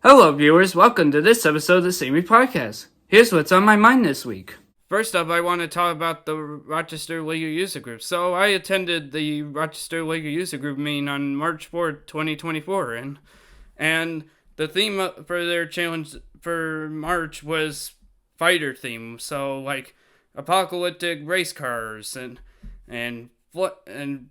Hello, viewers. Welcome to this episode of the Samey Podcast. Here's what's on my mind this week. First up, I want to talk about the Rochester LEGO User Group. So, I attended the Rochester LEGO User Group meeting on March 4th, 2024, and the theme for their challenge for March was fighter theme. So, like apocalyptic race cars and fighting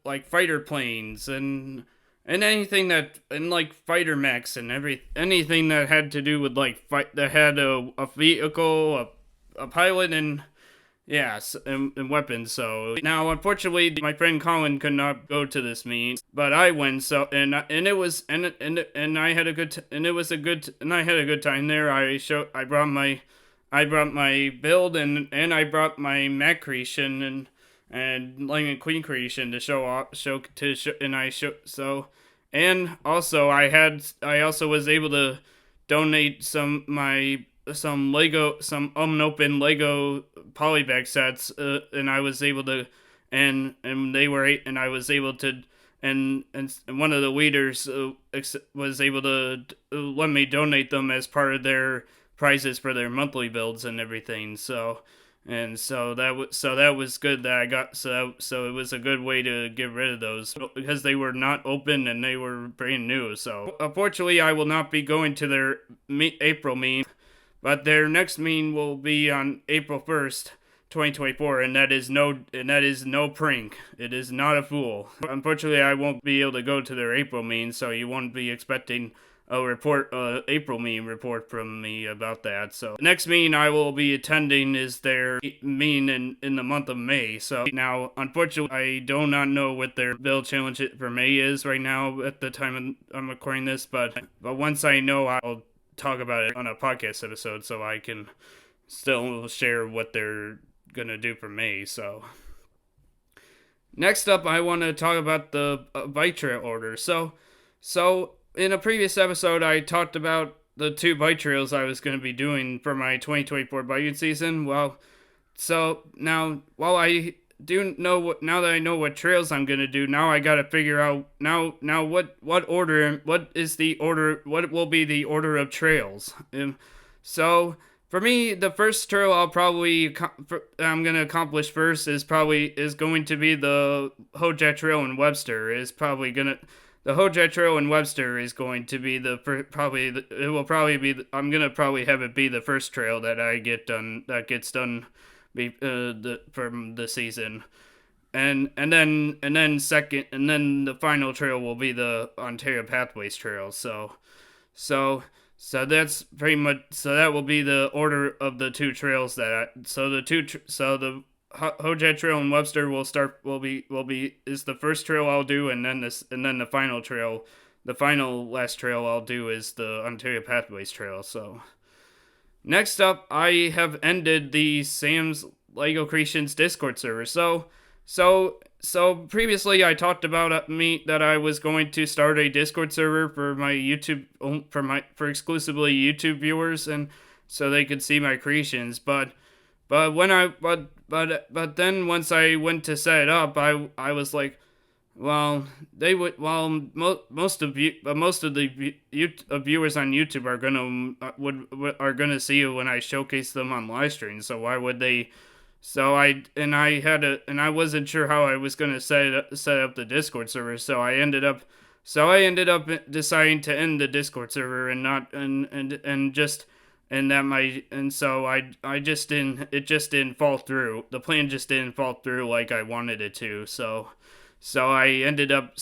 like fighter planes and anything that and like fighter mechs and anything that had to do with like fight that had a vehicle, a pilot, and yes, and weapons. So now, unfortunately, my friend Colin could not go to this meeting, but I went. So and it was and I had a good and it was a good and I had a good time there. I brought my build and I brought my mech creation and Lightning Queen creation to show off and I show so. And also, I also was able to donate some unopened Lego polybag sets, and I was able to, and they were, and I was able to, and one of the leaders was able to let me donate them as part of their prizes for their monthly builds and everything. So that was good that I got so it was a good way to get rid of those because they were not open and they were brand new. So unfortunately, I will not be going to their April meeting, but their next meeting will be on April 1st, 2024, and that is no prank. It is not a fool. Unfortunately, I won't be able to go to their April meeting, so you won't be expecting a April meeting report from me about that. So the next meeting I will be attending is their meeting in the month of May. So now, unfortunately, I do not know what their build challenge for May is right now at the time I'm recording this, but once I know, I'll talk about it on a podcast episode so I can still share what they're gonna do for May. So next up, I want to talk about the bike trail order. So in a previous episode, I talked about the 2 bike trails I was going to be doing for my 2024 biking season. Well, so now, while I do know now that I know what trails I'm going to do, now I got to figure out what order, what will be the order of trails. So for me, the first trail I'm going to accomplish first is going to be the Hojat Trail in Webster. The Hojat Trail in Webster is going to be I'm going to probably have it be the first trail that gets done from the season. And then the final trail will be the Ontario Pathways Trail. So that's pretty much, so that will be the order of the 2 trails the Hojat Trail in Webster is the first trail I'll do, and then the final last trail I'll do is the Ontario Pathways Trail. So next up, I have ended the Sam's Lego Creations Discord server. So previously I talked about that I was going to start a Discord server for my YouTube for exclusively YouTube viewers, and so they could see my creations, but then once I went to set it up, I was like, well, most of the viewers on YouTube are gonna see it when I showcase them on live stream. So why would they? So I wasn't sure how I was gonna set up the Discord server. So I ended up deciding to end the Discord server and not and just. It just didn't fall through. The plan just didn't fall through like I wanted it to. So instead I ended up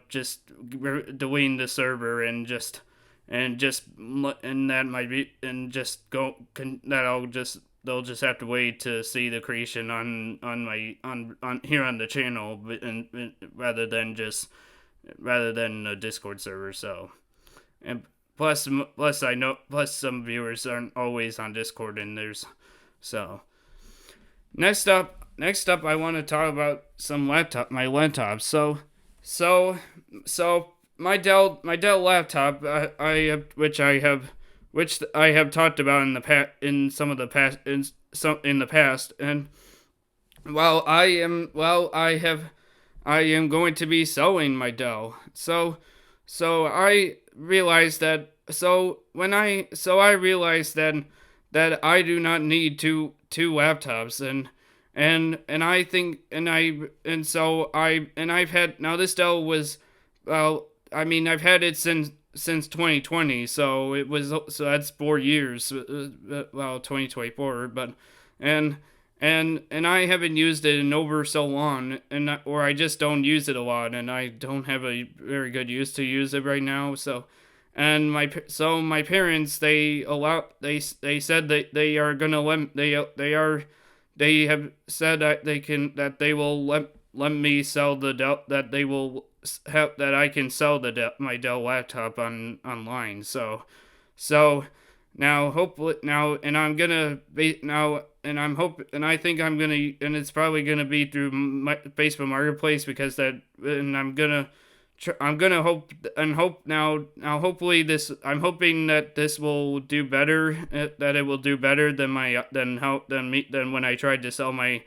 just deleting the server and they'll just have to wait to see the creation on here on the channel, rather than a Discord server. So. And plus some viewers aren't always on Discord, and so. Next up, I want to talk about my laptop. So my Dell laptop, which I have talked about in the past, and while I I am going to be selling my Dell. So I realized that I realized that I do not need two laptops, and I think and so I and I've had now this Dell was, well, I mean, I've had it since 2020, so that's 4 years, well, 2024, but and and I haven't used it in over so long, or I just don't use it a lot, and I don't have a very good use to use it right now. And my parents, they said that they are gonna let they have said that they will let me sell the Dell, that they will have that I can sell my Dell laptop online. So now, hopefully now, and I'm gonna be now, and I think I'm gonna, and it's probably gonna be through Facebook Marketplace, because and I'm gonna hope now. Hopefully I'm hoping that this will do better. That it will do better than when I tried to sell my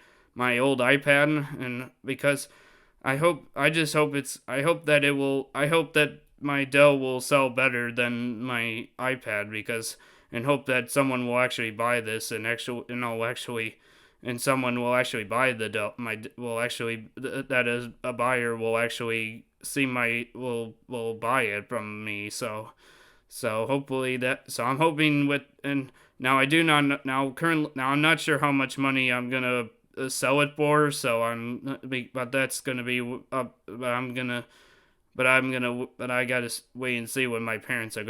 old iPad, and because I hope that my Dell will sell better than my iPad, because, and hope that someone will actually buy this, and someone will actually buy the Dell, will actually, that is, a buyer will actually see will buy it from me. So hopefully I'm hoping with, and now I do not now currently now I'm not sure how much money I'm gonna sell it for. But that's gonna be up. But I gotta wait and see what my parents think,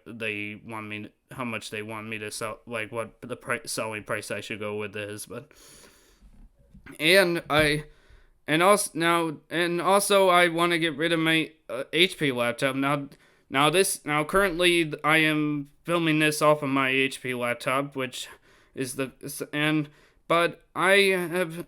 they want me, how much they want me to sell, like what the selling price I should go with is. But and I and also I want to get rid of my HP laptop now. Currently I am filming this off of my HP laptop, which is the and but I am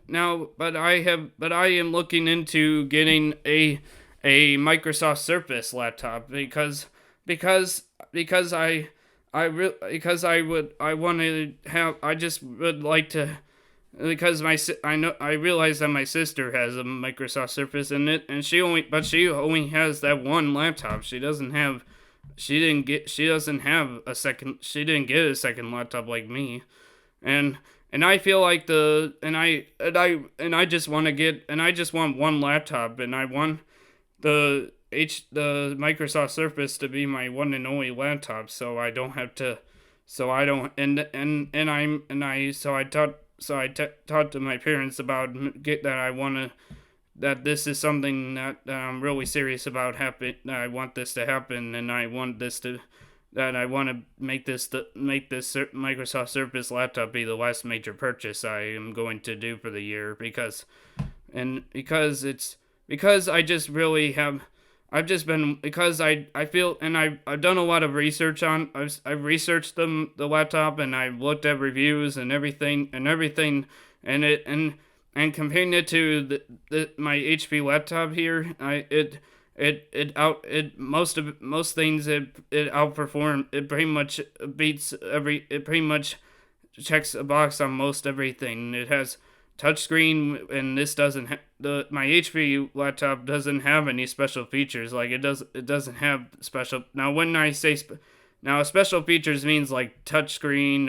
looking into getting a Microsoft Surface laptop, because I want to have, I just would like to, because I realize that my sister has a Microsoft Surface in it, and she only has that one laptop. She didn't get a second laptop like me. And I feel like I just want to get and I just want one laptop, and I want the Microsoft Surface to be my one and only laptop, so I don't have to, so I don't and I'm and I so I talked to my parents about that I want to, that this is something that I'm really serious about that I want this to happen, and I want to make this Microsoft Surface laptop be the last major purchase I am going to do for the year, because I just really have, I've just been, because I feel, and I've done a lot of research I've researched the laptop, and I've looked at reviews and everything, and comparing it to my HP laptop here, most things, it outperformed, it pretty much beats it pretty much checks a box on most everything. It has touchscreen, and this doesn't my HP laptop doesn't have any special features. Like, it doesn't have special, now when I say now special features means like touchscreen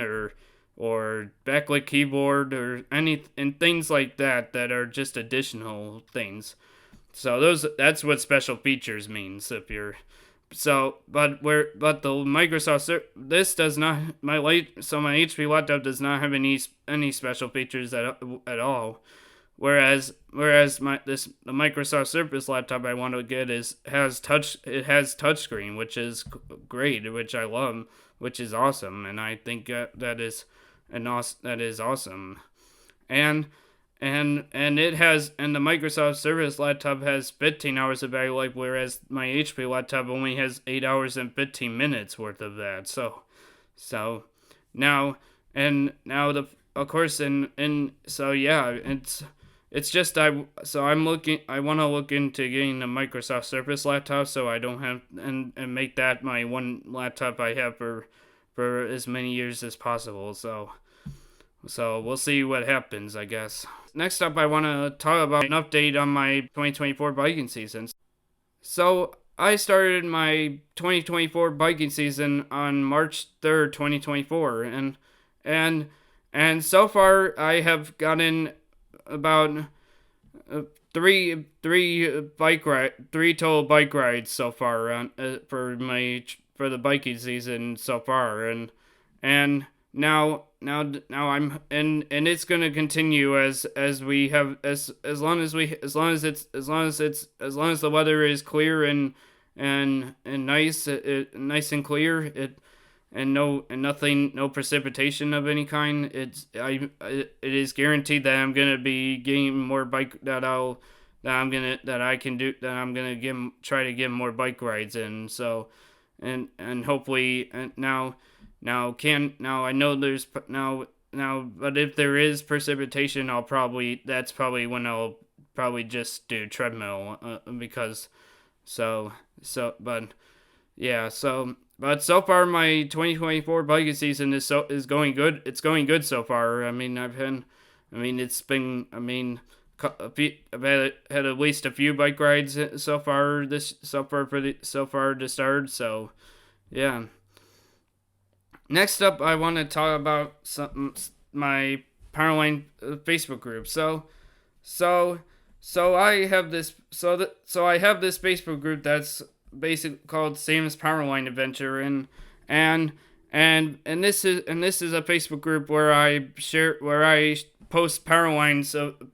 or backlit keyboard or and things like that are just additional things. So that's what special features means. If you're but the Microsoft, this does not, my HP laptop does not have any special features at all. Whereas the Microsoft Surface laptop I want to get has touchscreen, which is great, which I love, which is awesome, and I think that is awesome. And the Microsoft Surface laptop has 15 hours of battery life, whereas my HP laptop only has 8 hours and 15 minutes worth of that. So now the, of course, and so yeah, it's just I want to look into getting a Microsoft Surface laptop, so I don't have, and make that my one laptop I have for as many years as possible. So we'll see what happens, I guess. next up, I want to talk about an update on my 2024 biking season. So I started my 2024 biking season on March 3rd, 2024, and and so far I have gotten about three total bike rides so far for the biking season so far, and now and it's gonna continue as we have as long as the weather is clear and nice and clear, no precipitation of any kind. It is guaranteed that I'm gonna be getting more bike that I'm gonna try to get more bike rides in. So and hopefully now I know there's but if there is precipitation, that's probably when I'll probably just do treadmill, because but yeah, but so far my 2024 biking season is going good. It's going good so far. I mean, I've had at least a few bike rides so far to start. So yeah. Next up, I want to talk about my Powerline Facebook group. So I have this Facebook group that's basically called Same as Powerline Adventure, and this is a Facebook group where I post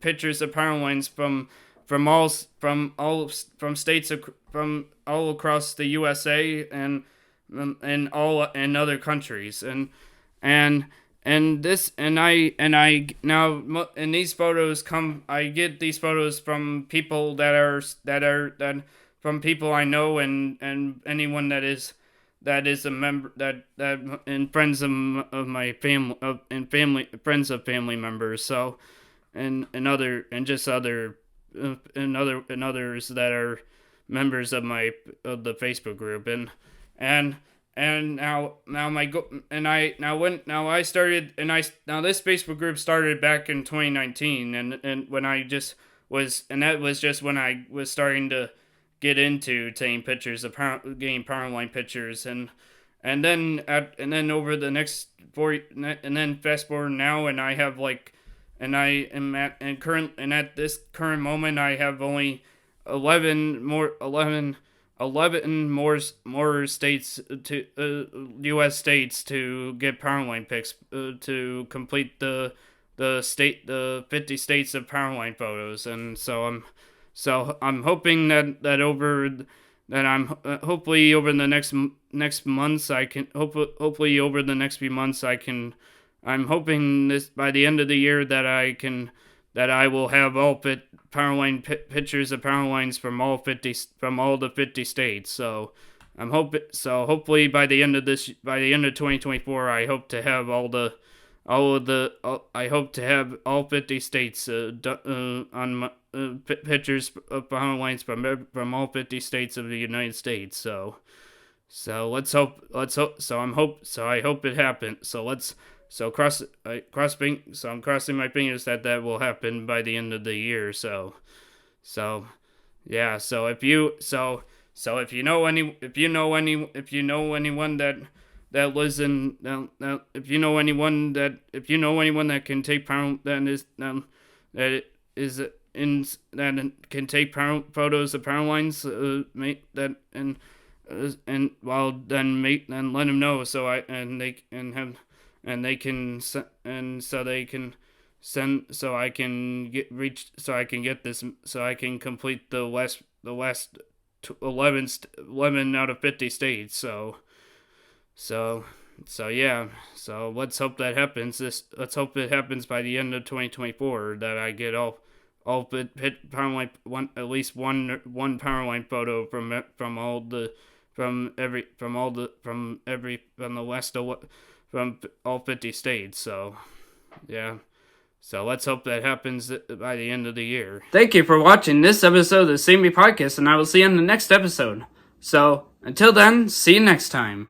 pictures of Powerlines from states from all across the USA and other countries, and these photos I get these photos from people that from people I know, and anyone that is a member and friends of my family friends of family members. So and others that are members of the Facebook group, and this Facebook group started back in 2019, and when I just was and that was just when I was starting to get into taking pictures of getting Powerline pictures, and then over the next and then fast forward now, and I have at this current moment I have only 11 more states U.S. states to get Powerline pics to complete the 50 states of Powerline photos, and so I'm hoping hopefully over the next months I can hopefully over the next few months I'm hoping this by the end of the year that I will have all Powerline pictures of Powerlines from all the 50 states. So hopefully by the end of 2024 I hope to have all 50 states on my pictures of Powerlines from all 50 states of the United States. So I hope it happens. I'm crossing my fingers that will happen by the end of the year. So yeah. So if you know anyone that lives in if you know anyone that can take that can take photos of Powerlines, then let them know so I can complete the last 11 out of 50 states. So yeah. So let's hope that happens. Let's hope it happens by the end of 2024, that I get all Powerline at least one Powerline photo from all 50 states. So yeah. So let's hope that happens by the end of the year. Thank you for watching this episode of the Same Me Podcast, and I will see you in the next episode. So until then, see you next time.